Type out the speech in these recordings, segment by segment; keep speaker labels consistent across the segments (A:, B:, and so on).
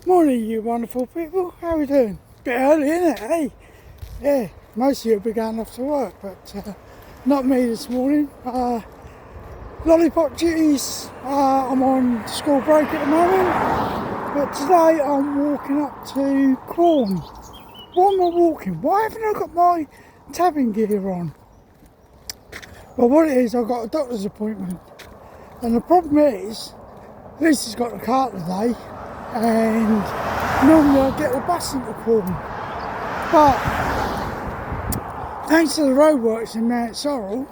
A: Morning, you wonderful people. How are we doing? Bit early, isn't it? Hey, yeah. Most of you will be going off to work, but not me this morning. Lollipop duties. I'm on school break at the moment, but today I'm walking up to Quorn. Why am I walking? Why haven't I got my tabbing gear on? Well, what it is, I've got a doctor's appointment, and the problem is, Lisa's got the car today, and normally I get the bus into Quorn, but thanks to the roadworks in Mount Sorrel,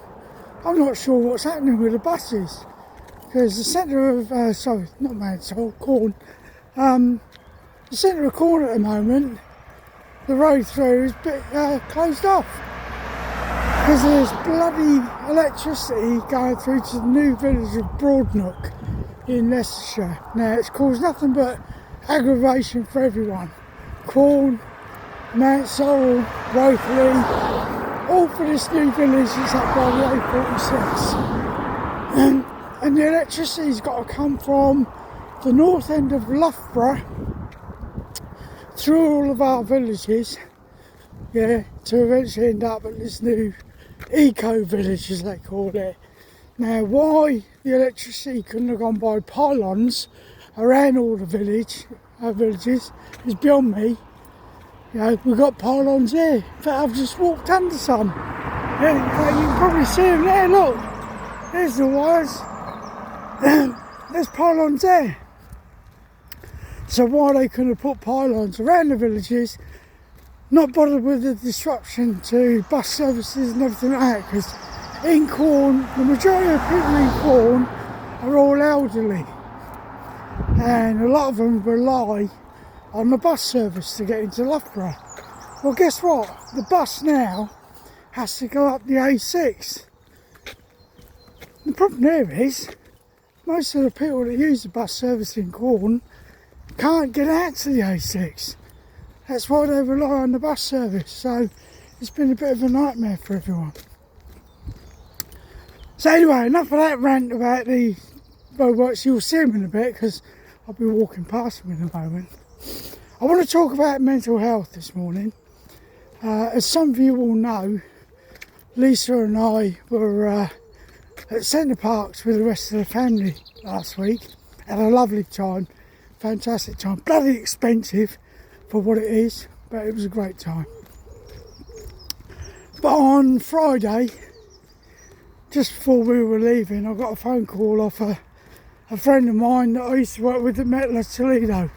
A: I'm not sure what's happening with the buses, because the centre of, not Mount Sorrel, Quorn, the centre of Quorn at the moment, the road through is a bit closed off, because there's bloody electricity going through to the new village of Broadnook in Leicestershire. Now it's caused nothing but aggravation for everyone. Quorn, Mount Sorrel, Rothley, all for this new village that's up by the A46. And the electricity's got to come from the north end of Loughborough through all of our villages, to eventually end up at this new eco village, as they call it. Now, why the electricity couldn't have gone by pylons around all the villages is beyond me. We've got pylons here. In fact, I've just walked under some. Yeah, in fact, you can probably see them there, look. There's the wires. There's pylons there. So why they couldn't have put pylons around the villages, not bothered with the disruption to bus services and everything like that, because in Quorn, the majority of people in Quorn are all elderly, and a lot of them rely on the bus service to get into Loughborough. Well, guess what? The bus now has to go up the A6. The problem here is, most of the people that use the bus service in Quorn can't get out to the A6. That's why they rely on the bus service. So it's been a bit of a nightmare for everyone. So anyway, enough of that rant about the roadworks. You'll see them in a bit because I'll be walking past them in a moment. I want to talk about mental health this morning. As some of you all know, Lisa and I were at Center Parcs with the rest of the family last week. Had a lovely time, fantastic time. Bloody expensive for what it is, but it was a great time. But on Friday, just before we were leaving, I got a phone call off a friend of mine that I used to work with at Metla Toledo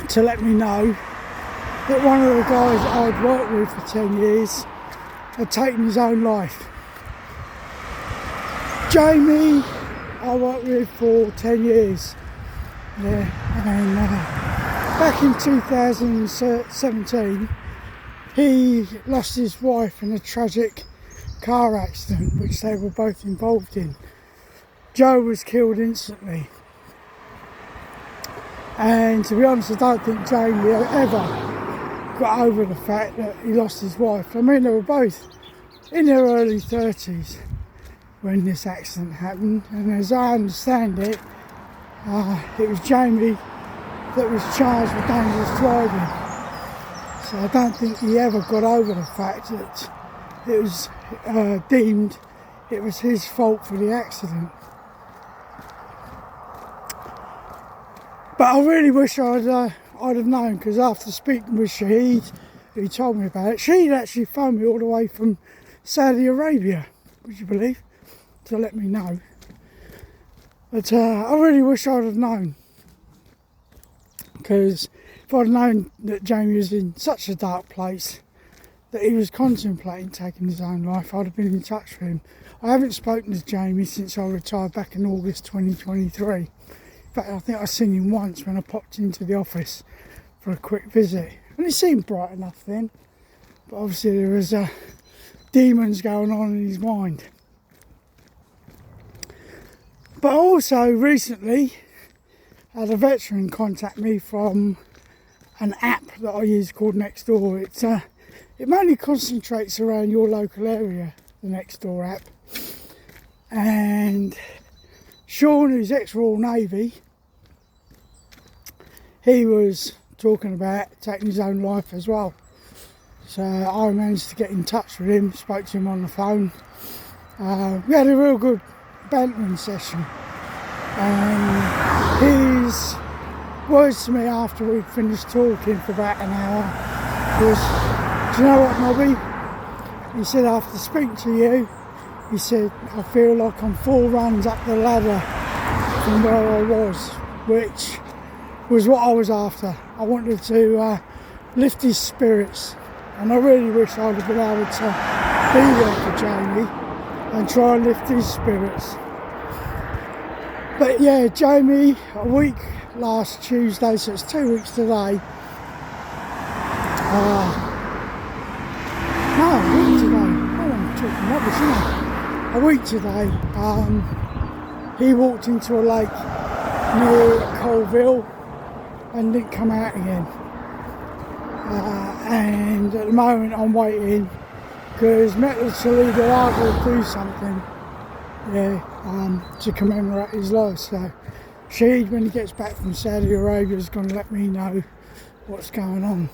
A: to let me know that one of the guys that I'd worked with for 10 years had taken his own life. Jamie, I worked with for 10 years. And back in 2017, he lost his wife in a tragic car accident which they were both involved in. Joe was killed instantly, and to be honest, I don't think Jamie ever got over the fact that he lost his wife. I mean, they were both in their early 30s when this accident happened, and as I understand it, it was Jamie that was charged with dangerous driving. So I don't think he ever got over the fact that it was deemed it was his fault for the accident. But I really wish I'd have known, because after speaking with Shahid, who told me about it, Shahid actually phoned me all the way from Saudi Arabia, would you believe, to let me know. But I really wish I'd have known, because if I'd known that Jamie was in such a dark place, that he was contemplating taking his own life, I'd have been in touch with him. I haven't spoken to Jamie since I retired back in August 2023. In fact, I think I seen him once when I popped into the office for a quick visit, and he seemed bright enough then, but obviously there was demons going on in his mind. But also recently had a veteran contact me from an app that I use called Nextdoor. It mainly concentrates around your local area, the Nextdoor app. And Sean, who's ex-Royal Navy, he was talking about taking his own life as well. So I managed to get in touch with him, spoke to him on the phone. We had a real good bantering session. And his words to me after we finished talking for about an hour was, do you know what, Nobby? He said, after speaking to you, he said, I feel like I'm 4 runs up the ladder from where I was, which was what I was after. I wanted to lift his spirits, and I really wish I'd have been able to be there for Jamie and try and lift his spirits. But yeah, Jamie, a week last Tuesday, so it's 2 weeks today. No, a week today. Oh, I'm talking rubbish, isn't I? A week today, he walked into a lake near Colville and didn't come out again. And at the moment I'm waiting because Metro Toledo are going to do something, to commemorate his life. So Sheed, when he gets back from Saudi Arabia, is going to let me know what's going on.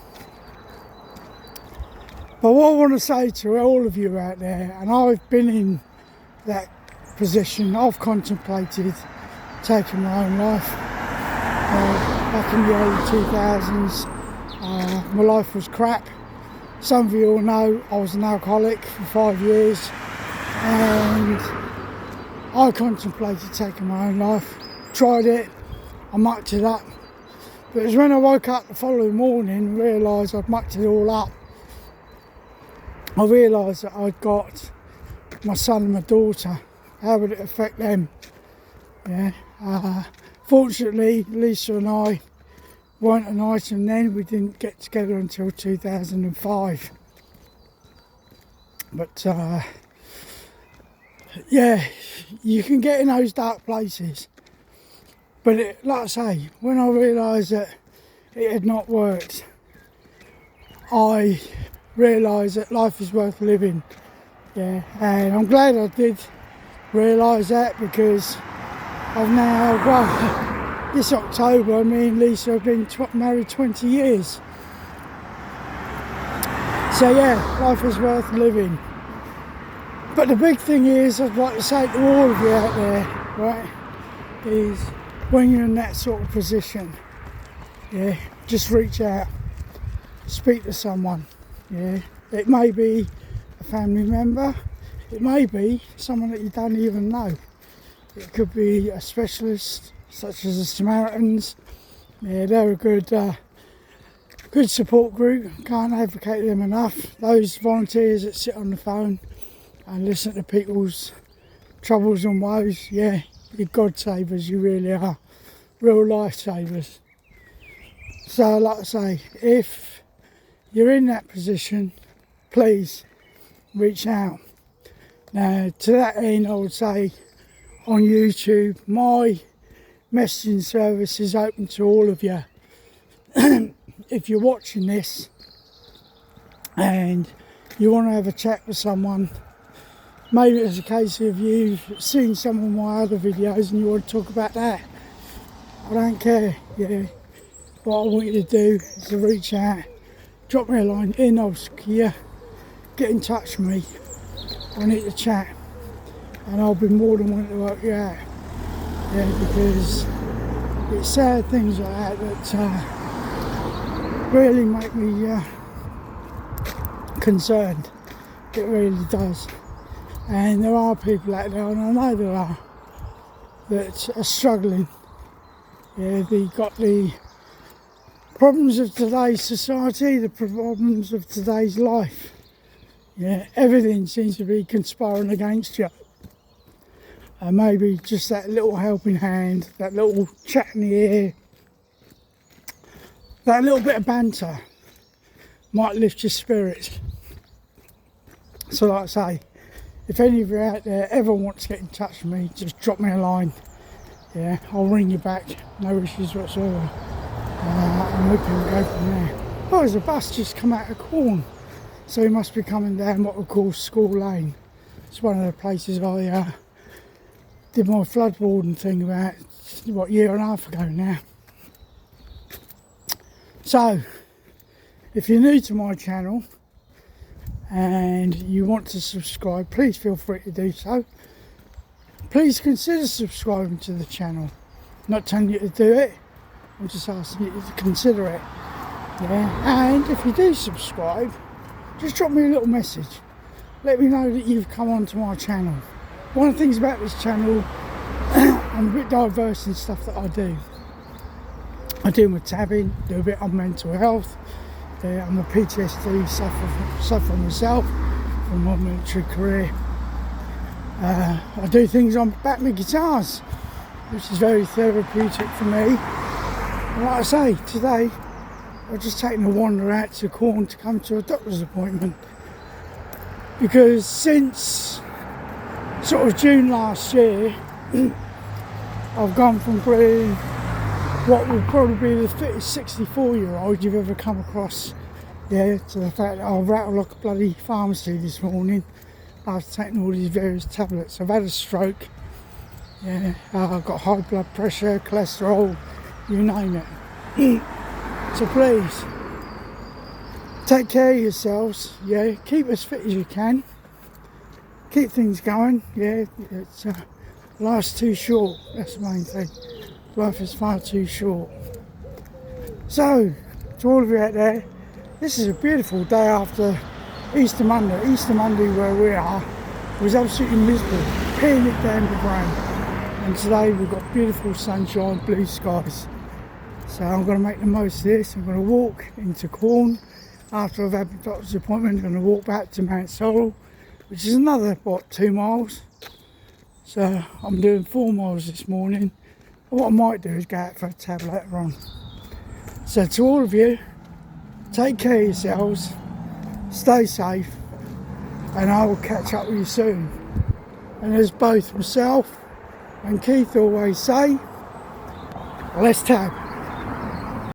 A: But what I want to say to all of you out there, and I've been in that position, I've contemplated taking my own life. Back in the early 2000s, my life was crap. Some of you all know I was an alcoholic for 5 years, and I contemplated taking my own life. Tried it, I mucked it up. But it was when I woke up the following morning and realised I'd mucked it all up. I realised that I'd got my son and my daughter. How would it affect them? Fortunately, Lisa and I weren't an item then. We didn't get together until 2005. But you can get in those dark places. But like I say, when I realised that it had not worked, I realised that life is worth living. And I'm glad I did realise that, because I've now, this October, me and Lisa have been married 20 years. So life is worth living. But the big thing is, I'd like to say to all of you out there, right, is when you're in that sort of position, just reach out, speak to someone. It may be a family member, it may be someone that you don't even know. It could be a specialist, such as the Samaritans. They're a good support group. Can't advocate them enough. Those volunteers that sit on the phone and listen to people's troubles and woes, you're God savers, you really are. Real life savers. So like I say, if you're in that position, please reach out. Now to that end, I would say on YouTube, my messaging service is open to all of you. If you're watching this and you want to have a chat with someone, maybe it's a case of you've seen some of my other videos and you want to talk about that, I don't care. What I want you to do is to reach out, drop me a line, here, get in touch with me. I need to chat, and I'll be more than willing to work you out. Because it's sad things like that really make me concerned. It really does. And there are people out there, and I know there are, that are struggling. They've got the problems of today's society, the problems of today's life. Everything seems to be conspiring against you. And maybe just that little helping hand, that little chat in the ear, that little bit of banter might lift your spirits. So like I say, if any of you out there ever want to get in touch with me, just drop me a line. I'll ring you back, no issues whatsoever. And we can go from there. Oh, there's a bus just come out of Corn. So he must be coming down what we call School Lane. It's one of the places I did my floodboarding thing about, a year and a half ago now. So, if you're new to my channel and you want to subscribe, please feel free to do so. Please consider subscribing to the channel. I'm not telling you to do it, I'm just asking you to consider it. Yeah, and if you do subscribe, just drop me a little message. Let me know that you've come onto my channel. One of the things about this channel, I'm a bit diverse in stuff that I do. I deal with tabbing, do a bit on mental health. I'm a PTSD sufferer myself from my military career. I do things on back my guitars, which is very therapeutic for me. And like I say, today I've just taken a wander out to Quorn to come to a doctor's appointment, because since sort of June last year I've gone from being what would probably be the fittest 64-year-old you've ever come across, to the fact that I rattled like a bloody pharmacy this morning after taking all these various tablets. I've had a stroke, I've got high blood pressure, cholesterol, you name it. So please, take care of yourselves, keep as fit as you can, keep things going, it's life's too short, that's the main thing. Life is far too short. So, to all of you out there, this is a beautiful day after Easter Monday. Easter Monday where we are was absolutely miserable, peeing it down with rain. And today we've got beautiful sunshine, blue skies. So I'm going to make the most of this. I'm going to walk into Quorn after I've had my doctor's appointment. I'm going to walk back to Mount Sorrel, which is another, 2 miles. So I'm doing 4 miles this morning. What I might do is go out for a tab later on. So to all of you, take care of yourselves, stay safe, and I will catch up with you soon. And as both myself and Keith always say, let's tab.